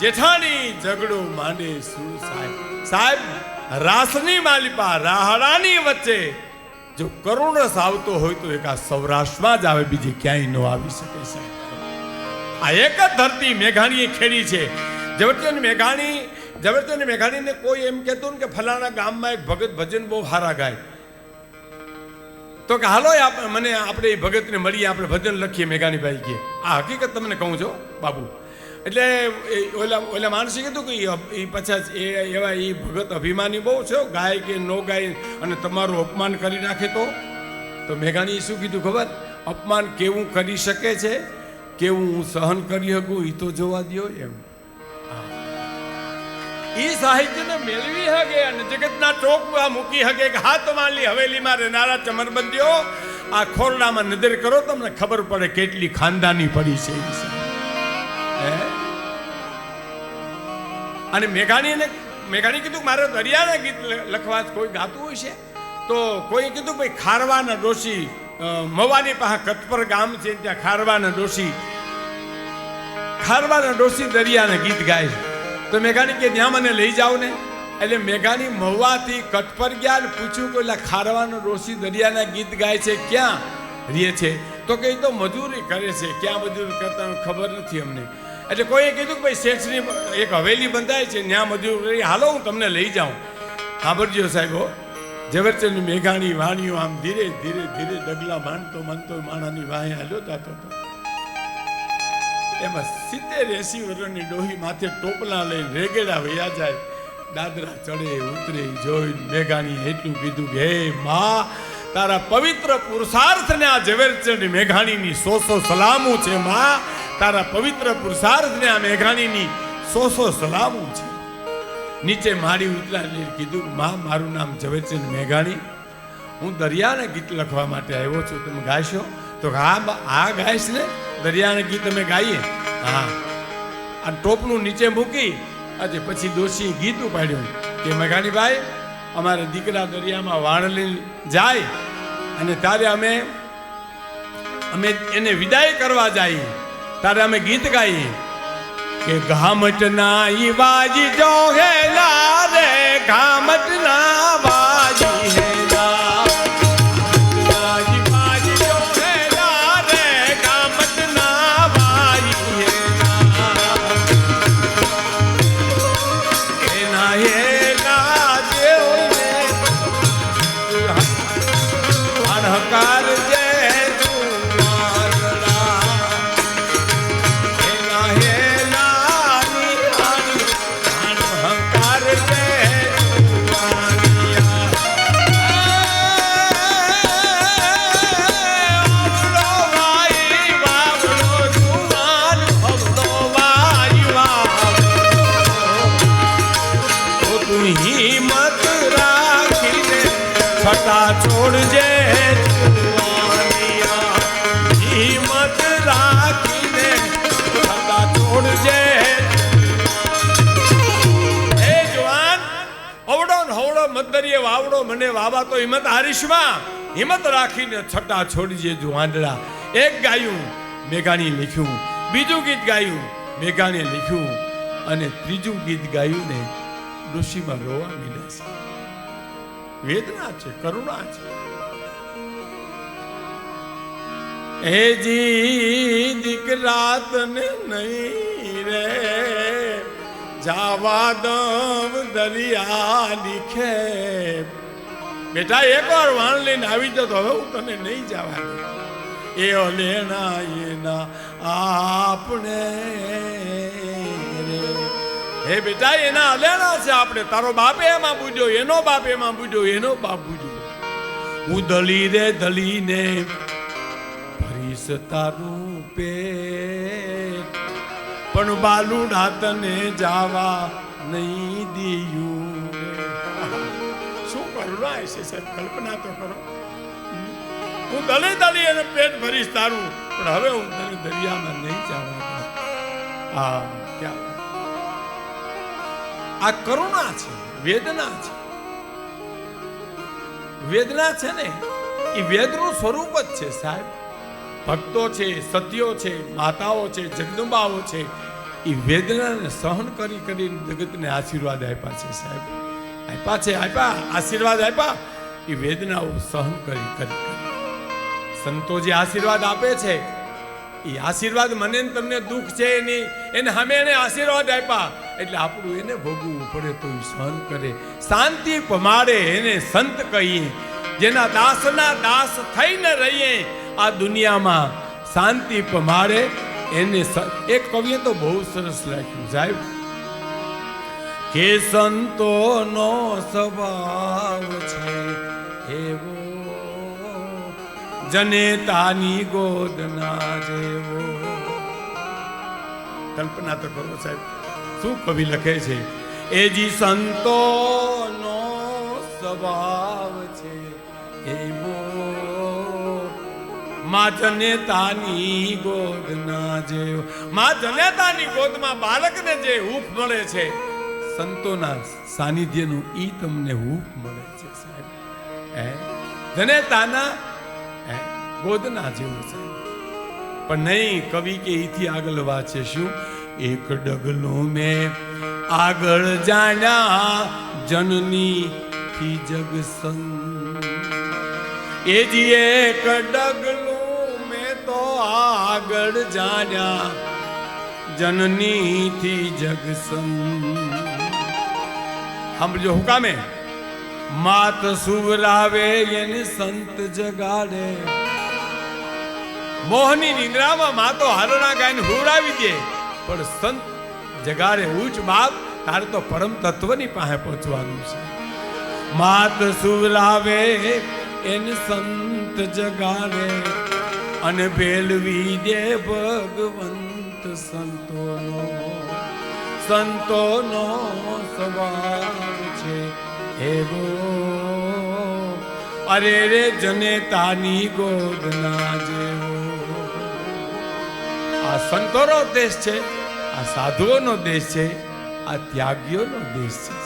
જેઠાણી ઝઘડો માંડે સુર સાહેબ. સાહેબ રાસની માલિપા રાહડાની વચ્ચે જો કરુણ રસ આવતો હોય તો એક આ સૌરાષ્ટ્રમાં જ આવે, બીજી ક્યાંય ન આવી શકે સાહેબ. આ એક જ ધરતી મેઘાણીએ ખેડી છે. ઝવેરચંદ મેઘાણીને કોઈ એમ કહેતું ને કે ફલાણા ગામમાં એક ભગત ભજન બહુ સારા ગાય, તો કે હાલો મને આપણે એ ભગતને મળીએ, આપણે ભજન લખીએ. મેઘાણીભાઈ કહે આ હકીકત તમને કહું છો બાબુ. એટલે ઓલા માણસે કીધું કે એ પછી એવા એ ભગત અભિમાની બહુ છે, ગાય કે નો ગાય અને તમારું અપમાન કરી નાખે તો મેઘાણીએ શું કીધું ખબર? અપમાન કેવું કરી શકે છે, કેવું હું સહન કરી શકું એ તો જોવા દો એમ. એ સાહિત્યને મેળવી શકે અને જગતના ચોકમાં મૂકી શકે કે હાથ માલી હવેલીમાં રહેનારા ચમરબંધીઓ, આ ખોરડામાં નજર કરો તમને ખબર પડે કેટલી ખાનદાની પડી છે. અને મેઘાણી કીધું મારે દરિયાના ગીત લખવા કોઈ ગાતું હોય છે, તો કોઈ કીધું ભાઈ ખારવાના ડોશી મવાની પાસે કતપર ગામ છે, ત્યાં ખારવાના ડોશી દરિયાના ગીત ગાય છે. તો મેઘાણી કે ત્યાં મને લઈ જાઓ ને. એટલે મેઘાણી મહુવાથી કટપર ગયા ને પૂછ્યું કે એટલે ખારવાનો ડોશી દરિયાના ગીત ગાય છે, ક્યાં રહે છે? તો કે તો મજૂરી કરે છે. ક્યાં મજૂરી કરતા ખબર નથી અમને. એટલે કોઈએ કીધું કે ભાઈ શેઠની એક હવેલી બંધાય છે, ત્યાં મજૂરી, હાલો હું તમને લઈ જાઉં. સાંભળજો સાહેબો, ઝવેરચંદ મેઘાણી વાણીઓ આમ ધીરે ધીરે ધીરે ડગલા માનતો માણાની વાહે હાલ્યો જતો હતો. એમાં 70-80 વર્ષની ડોહી માથે ટોપલા લઈને રેગેડા વયા જાય, દાદરા ચડે ઉતરે જોઈને મેઘાણીએ એટલું કીધું કે હે માં, તારા પવિત્ર પુરુષાર્થને આ ઝવેરચંદ મેઘાણીની 100 સલામું છે માં. તારા પવિત્ર પુરુષાર્થને આ મેઘાણીની 100 સલામું છે. નીચે મારી ઉતરાને કીધું માં, મારું નામ ઝવેરચંદ મેઘાણી, હું દરિયાના ગીત લખવા માટે આવ્યો છું, તમે ગાશો? તો હા ગાઈશ ને, દરિયાના ગીત અમે ગાઈએ. હા. આ ટોપનું નીચે મૂકી આજે પછી દોશી ગીત ઉપાડ્યું કે મેઘાણીભાઈ, અમારે દીકરા દરિયામાં વાણ લઈને જાય અને ત્યારે અમે એને વિદાય કરવા જઈએ, ત્યારે અમે ગીત ગાઈએ કે ઘામટના ઈ વાજી જો હેલા રે, ઘામટના વાજી હેલા, છોડજે હિંમત રાખીને છોડજે. હે જવાન, અવડો ને હવડો મતદરીએ વાવડો મને વાવા તો હિંમત હારીશમાં, હિંમત રાખીને છટા છોડજે જુવાંડડા. એક ગાયું મેઘાણીએ લખ્યું, બીજું ગીત ગાયું મેઘાણીએ લખ્યું અને ત્રીજું ગીત ગાયું ને ડોશીમાં રોવા મીડ્યા છે. વેદના છે, કરુણા છે. હે જી દીકરા તને નહીં રે જાવા દમ દરિયા લીખે. બેટા એકવાર વાણ લઈને આવી જતો, હવે હું તને નહીં જવા દઉં. એ લેણા એના આપણે હે બેટા, એના અલેણા છે આપણે. તારો બાપ એમાં બુજ્યો, એનો બાપ એમાં બુજ્યો, એનો બાપ બુજ્યો. હું દલી રે દલીને ભરીશ તારું પેટ, પણ બાલુડા તને જાવા નહીં દિયું. શું કરુણા છે સાહેબ, કલ્પના તો કરો. હું દલી એને પેટ ભરીશ તારું, પણ હવે હું તને દરિયામાં નહીં જવા. હા, ક્યાં આ કરુણા છે, વેદના છે. વેદના છે ને એ વેદનું સ્વરૂપ જ છે સાહેબ. ભક્તો છે, સતીઓ છે, માતાઓ છે, જગદંબાઓ છે, એ વેદનાને સહન કરી કરીને જગતને આશીર્વાદ આપ્યા છે સાહેબ. આપ્યા છે, આપ્યા આશીર્વાદ આપ્યા. એ વેદનાઓ સહન કરી કરી સંતો જે આશીર્વાદ આપે છે, એ આશીર્વાદ મને ને તમને દુઃખ છે એની, એને સામે એને આશીર્વાદ આપ્યા એટલે આપણું એને ભોગવવું પડે તો એ સહન કરે. શાંતિ પમાડે એને સંત કહીએ, જેના દાસના દાસ થઈને રહીએ આ દુનિયામાં. શાંતિ પમાડે એને. એક કવિએ તો બહુ સરસ લખ્યું સાહેબ કે સંતોનો સ્વભાવ છે એવો, જનેતાની ગોદના જેવો. કલ્પના તો કરો સાહેબ, શું કવિ લખે છે. એ જી સંતોનો સ્વભાવ છે એવો, માં જનેતાની ગોદના જેવો. માં જનેતાની ગોદમાં બાળકને જે હૂંફ મળે છે, સંતોના સાનિધ્યનું ઈ તમને હૂંફ મળે છે સાહેબ. જનેતાના ગોદના જેવું છે. પણ નહીં, કવિ કે એથી આગળ વાત છે શું. એક ડગલું મેં આગળ જાણ્યા જનની થી જગ સંગ. એ જી એક ડગલું મેં તો આગળ જાણ્યા જનની થી જગ સંગ. સાંભળજો હું કામે. માત સુવરાવે એને સંત જગાડે. મોહની નિંદ્રામાં માતો હરણા ગાયને હુવડાવી દે, પણ સંત જગાડે. ઉચ્ચ બાપ, તારે તો પરમ તત્વની પાસે પહોંચવાનું છે. માત સુવરાવે એને સંત જગાડે, અને ભેલવી દે ભગવંત સંતોનો. સંતોનો સ્વભાવ છે એવો, અરે રે જનેતાની ગોદના જેવો. આ સંતોનો દેશ છે, આ સાધુઓનો દેશ છે, આ ત્યાગીઓનો દેશ છે.